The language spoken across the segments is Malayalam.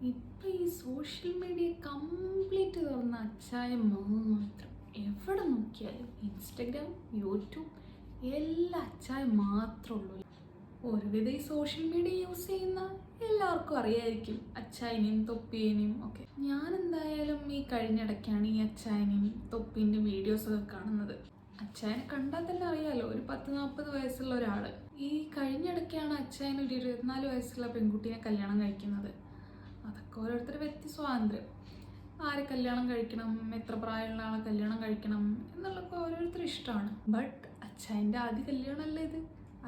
ഇപ്പം ഈ സോഷ്യൽ മീഡിയ കംപ്ലീറ്റ് തുറന്ന അച്ചായ മാത്രം. എവിടെ നോക്കിയാലും ഇൻസ്റ്റഗ്രാം, യൂട്യൂബ് എല്ലാ അച്ചായ മാത്രമേ ഉള്ളൂ. ഒരുവിധം ഈ സോഷ്യൽ മീഡിയ യൂസ് ചെയ്യുന്ന എല്ലാവർക്കും അറിയായിരിക്കും അച്ചായനെയും തൊപ്പീനെയും ഒക്കെ. ഞാൻ എന്തായാലും ഈ കഴിഞ്ഞിടയ്ക്കാണ് ഈ അച്ചായനെയും തൊപ്പീൻ്റെ വീഡിയോസൊക്കെ കാണുന്നത്. അച്ചായനെ കണ്ടാൽ തന്നെ അറിയാലോ, ഒരു 10-40 വയസ്സുള്ള ഒരാൾ. ഈ കഴിഞ്ഞിടയ്ക്കാണ് അച്ചായൻ ഒരു 24 വയസ്സുള്ള പെൺകുട്ടീനെ കല്യാണം കഴിക്കുന്നത്. അതൊക്കെ ഓരോരുത്തരുടെ വ്യക്തി സ്വാതന്ത്ര്യം. ആരെ കല്യാണം കഴിക്കണം, എത്ര പ്രായമുള്ള ആളെ കല്യാണം കഴിക്കണം എന്നുള്ളതൊക്കെ ഓരോരുത്തർ ഇഷ്ടമാണ്. ബട്ട് അച്ചായൻ്റെ ആദ്യ കല്യാണമല്ലേ ഇത്.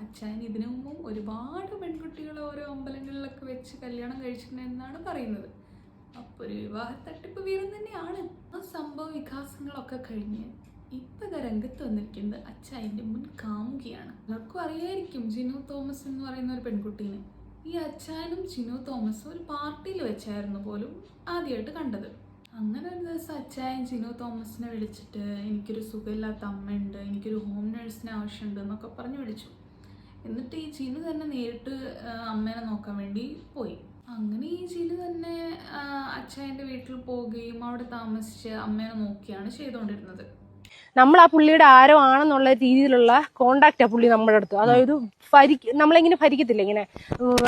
അച്ചായൻ ഇതിനു മുമ്പും ഒരുപാട് പെൺകുട്ടികളെ ഓരോ അമ്പലങ്ങളിലൊക്കെ വെച്ച് കല്യാണം കഴിച്ചിട്ടുണ്ടെന്നാണ് പറയുന്നത്. അപ്പോൾ ഒരു വിവാഹ തട്ടിപ്പ് വീരം തന്നെയാണ്. ആ സംഭവ വികാസങ്ങളൊക്കെ കഴിഞ്ഞ് ഇപ്പം ഇതാ രംഗത്ത് വന്നിരിക്കുന്നത് അച്ചായൻ്റെ മുൻ കാമുകിയാണ്. എല്ലാവർക്കും അറിയായിരിക്കും ജിനു തോമസ് എന്ന് പറയുന്ന ഒരു പെൺകുട്ടീനെ. ഈ അച്ചായനും ജിനു തോമസും ഒരു പാർട്ടിയിൽ വെച്ചായിരുന്നു പോലും ആദ്യമായിട്ട് കണ്ടത്. അങ്ങനെ ഒരു ദിവസം അച്ചായൻ ജിനു തോമസിനെ വിളിച്ചിട്ട് എനിക്കൊരു സുഖമില്ലാത്ത അമ്മയുണ്ട്, എനിക്കൊരു ഹോം നേഴ്സിന് ആവശ്യമുണ്ട് എന്നൊക്കെ പറഞ്ഞ് വിളിച്ചു. എന്നിട്ട് ഈ ജിനു തന്നെ നേരിട്ട് അമ്മേനെ നോക്കാൻ വേണ്ടി പോയി. അങ്ങനെ ഈ ജിനു തന്നെ അച്ചായൻ്റെ വീട്ടിൽ പോവുകയും അവിടെ താമസിച്ച് അമ്മേനെ നോക്കിയാണ് ചെയ്തുകൊണ്ടിരുന്നത്. നമ്മൾ ആ പുള്ളിയുടെ ആരോ ആണെന്നുള്ള രീതിയിലുള്ള കോണ്ടാക്റ്റാ പുള്ളി നമ്മുടെ അടുത്ത്. അതായത് നമ്മളെങ്ങനെ ഭരിക്കത്തില്ല, ഇങ്ങനെ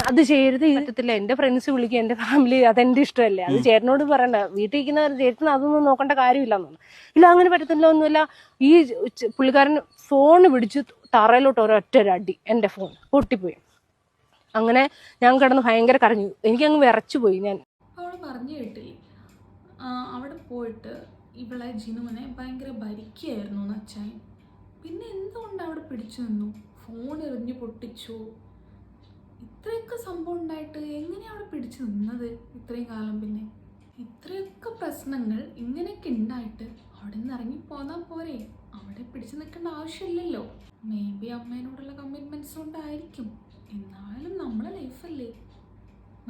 അത് ചെയ്യരുത്, പറ്റത്തില്ല, എന്റെ ഫ്രണ്ട്സ് വിളിക്കും, എന്റെ ഫാമിലി അതെന്റെ ഇഷ്ടമല്ലേ, അത് ചേട്ടനോട് പറയണ്ട, വീട്ടിൽ ഇരിക്കുന്ന ചേട്ടന് അതൊന്നും നോക്കേണ്ട കാര്യമില്ലെന്നു. ഇല്ല അങ്ങനെ പറ്റത്തില്ല ഒന്നുമില്ല. ഈ പുള്ളിക്കാരൻ ഫോൺ പിടിച്ച് തറയിലോട്ട് ഒരൊറ്റ അടി, എന്റെ ഫോൺ പൊട്ടിപ്പോയി. അങ്ങനെ ഞാൻ കിടന്ന് ഭയങ്കര കരഞ്ഞു, എനിക്കങ്ങ് വിറച്ചു പോയി. ഞാൻ അവൾ പറഞ്ഞു കേട്ടില്ലേ, അവിടെ പോയിട്ട് ഇവളെ ജിനുവിനെ ഭയങ്കര ഭരിക്കുകയായിരുന്നു എന്ന് അച്ചായൻ. പിന്നെ എന്തുകൊണ്ട് അവിടെ പിടിച്ചു നിന്നു, ഫോൺ എറിഞ്ഞ് പൊട്ടിച്ചു, ഇത്രയൊക്കെ സംഭവം ഉണ്ടായിട്ട് എങ്ങനെയാണ് അവിടെ പിടിച്ചു നിന്നത് ഇത്രയും കാലം? പിന്നെ ഇത്രയൊക്കെ പ്രശ്നങ്ങൾ ഇങ്ങനെയൊക്കെ ഉണ്ടായിട്ട് അവിടെ നിന്ന് ഇറങ്ങി പോന്നാൽ പോരെ, അവിടെ പിടിച്ചു നിൽക്കേണ്ട ആവശ്യമില്ലല്ലോ. മേ ബി അമ്മേനോടുള്ള കമ്മിറ്റ്മെൻറ്റ്സ് കൊണ്ടായിരിക്കും. എന്നാലും നമ്മളെ ലൈഫല്ലേ,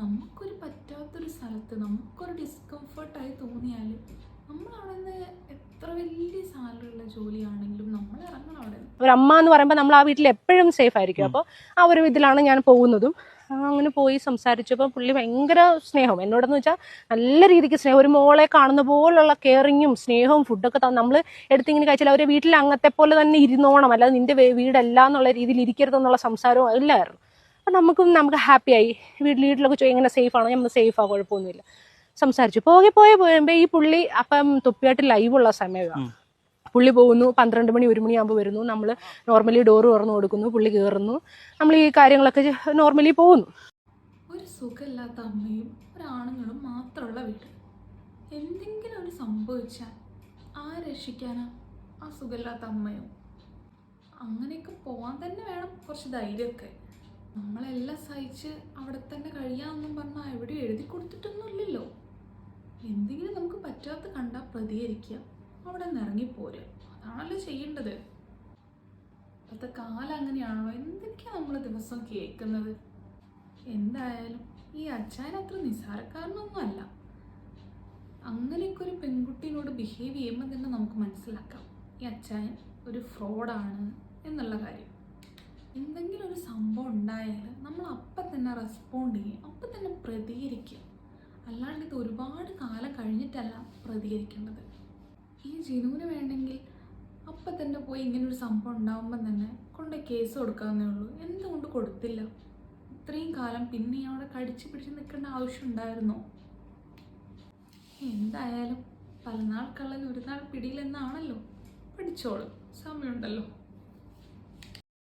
നമുക്കൊരു പറ്റാത്തൊരു സ്ഥലത്ത് നമുക്കൊരു ഡിസ്കംഫർട്ടായി തോന്നിയാൽ നമ്മൾ അവിടെ നിന്ന് എത്ര വലിയ സാലറി ഉള്ള ജോലിയാണെങ്കിലും നമ്മൾ ഇറങ്ങണം അവിടെ. ഒരു അമ്മ എന്ന് പറയുമ്പോൾ നമ്മൾ ആ വീട്ടിൽ എപ്പോഴും സേഫ് ആയിരിക്കും. അപ്പോൾ ആ ഒരു ഇതിലാണ് ഞാൻ പോകുന്നതും. അങ്ങനെ പോയി സംസാരിച്ചപ്പോൾ പുള്ളി ഭയങ്കര സ്നേഹം എന്നോടെന്ന് വെച്ചാൽ നല്ല രീതിക്ക് സ്നേഹം, ഒരു മോളെ കാണുന്ന പോലുള്ള കെയറിങ്ങും സ്നേഹവും ഫുഡൊക്കെ നമ്മൾ എടുത്തിങ്ങനെ കഴിച്ചാൽ അവരെ വീട്ടിൽ അങ്ങത്തെ പോലെ തന്നെ ഇരുന്നോണം, അല്ലാതെ നിന്റെ വീടല്ല എന്നുള്ള രീതിയിൽ ഇരിക്കരുതെന്നുള്ള സംസാരവും എല്ലായിരുന്നു. അപ്പം നമുക്ക് ഹാപ്പിയായി. വീട്ടിലൊക്കെ ചോദിക്കും എങ്ങനെ സേഫ് ആണോ, നമ്മൾ സേഫാണ്, കുഴപ്പമൊന്നുമില്ല, സംസാരിച്ചു. പോയപ്പോൾ ഈ പുള്ളി അപ്പം തൊപ്പിയായിട്ട് ലൈവുള്ള സമയമാണ്. പുള്ളി പോകുന്നു, 12 മണി 1 മണിയാകുമ്പോൾ വരുന്നു. നമ്മൾ നോർമലി ഡോറ് തുറന്നു കൊടുക്കുന്നു, പുള്ളി കയറുന്നു, നമ്മൾ ഈ കാര്യങ്ങളൊക്കെ നോർമലി പോകുന്നു. ഒരു സുഖമില്ലാത്ത അമ്മയും ഒരാണുങ്ങളും മാത്രമുള്ള വീട്. എന്തെങ്കിലും ഒരു സംഭവിച്ചാൽ ആ രക്ഷിക്കാനാ ആ സുഖമില്ലാത്ത അമ്മയും? അങ്ങനെയൊക്കെ പോകാൻ തന്നെ വേണം കുറച്ച് ധൈര്യമൊക്കെ. നമ്മളെല്ലാം സഹിച്ച് അവിടെ തന്നെ കഴിയാമെന്നും പറഞ്ഞാൽ എവിടെയും എഴുതി കൊടുത്തിട്ടൊന്നുമില്ലല്ലോ. എന്തെങ്കിലും നമുക്ക് പറ്റാത്ത കണ്ടാൽ പ്രതികരിക്കുക, അവിടെ നിന്ന് ഇറങ്ങിപ്പോരുക, അതാണല്ലോ ചെയ്യേണ്ടത്. ഇപ്പോഴത്തെ കാലം അങ്ങനെയാണല്ലോ, എന്തൊക്കെയാണ് നമ്മൾ ദിവസം കേൾക്കുന്നത്. എന്തായാലും ഈ അച്ചായൻ അത്ര നിസ്സാരക്കാരനൊന്നും അല്ല. അങ്ങനെയൊക്കെ ഒരു പെൺകുട്ടീനോട് ബിഹേവ് ചെയ്യുമ്പോൾ തന്നെ നമുക്ക് മനസ്സിലാക്കാം ഈ അച്ചായൻ ഒരു ഫ്രോഡാണ് എന്നുള്ള കാര്യം. എന്തെങ്കിലും ഒരു സംഭവം ഉണ്ടായാൽ നമ്മൾ അപ്പം തന്നെ റെസ്പോണ്ട് ചെയ്യും, അപ്പം തന്നെ പ്രതികരിക്കും. അല്ലാണ്ട് ഇത് ഒരുപാട് കാലം കഴിഞ്ഞിട്ടല്ല പ്രതികരിക്കേണ്ടത്. ഈ ജിനുവിന് വേണമെങ്കിൽ അപ്പം തന്നെ പോയി ഇങ്ങനൊരു സംഭവം ഉണ്ടാകുമ്പം തന്നെ കൊണ്ട് കേസ് കൊടുക്കാവുന്നേ ഉള്ളൂ. എന്തുകൊണ്ട് കൊടുത്തില്ല? ഇത്രയും കാലം പിന്നെ അവിടെ കടിച്ചു പിടിച്ച് നിൽക്കേണ്ട ആവശ്യം ഉണ്ടായിരുന്നോ? എന്തായാലും പലനാൾ കള്ളൻ ഒരു നാൾ പിടിയിലെന്നാണല്ലോ. പഠിച്ചോളും, സമയമുണ്ടല്ലോ.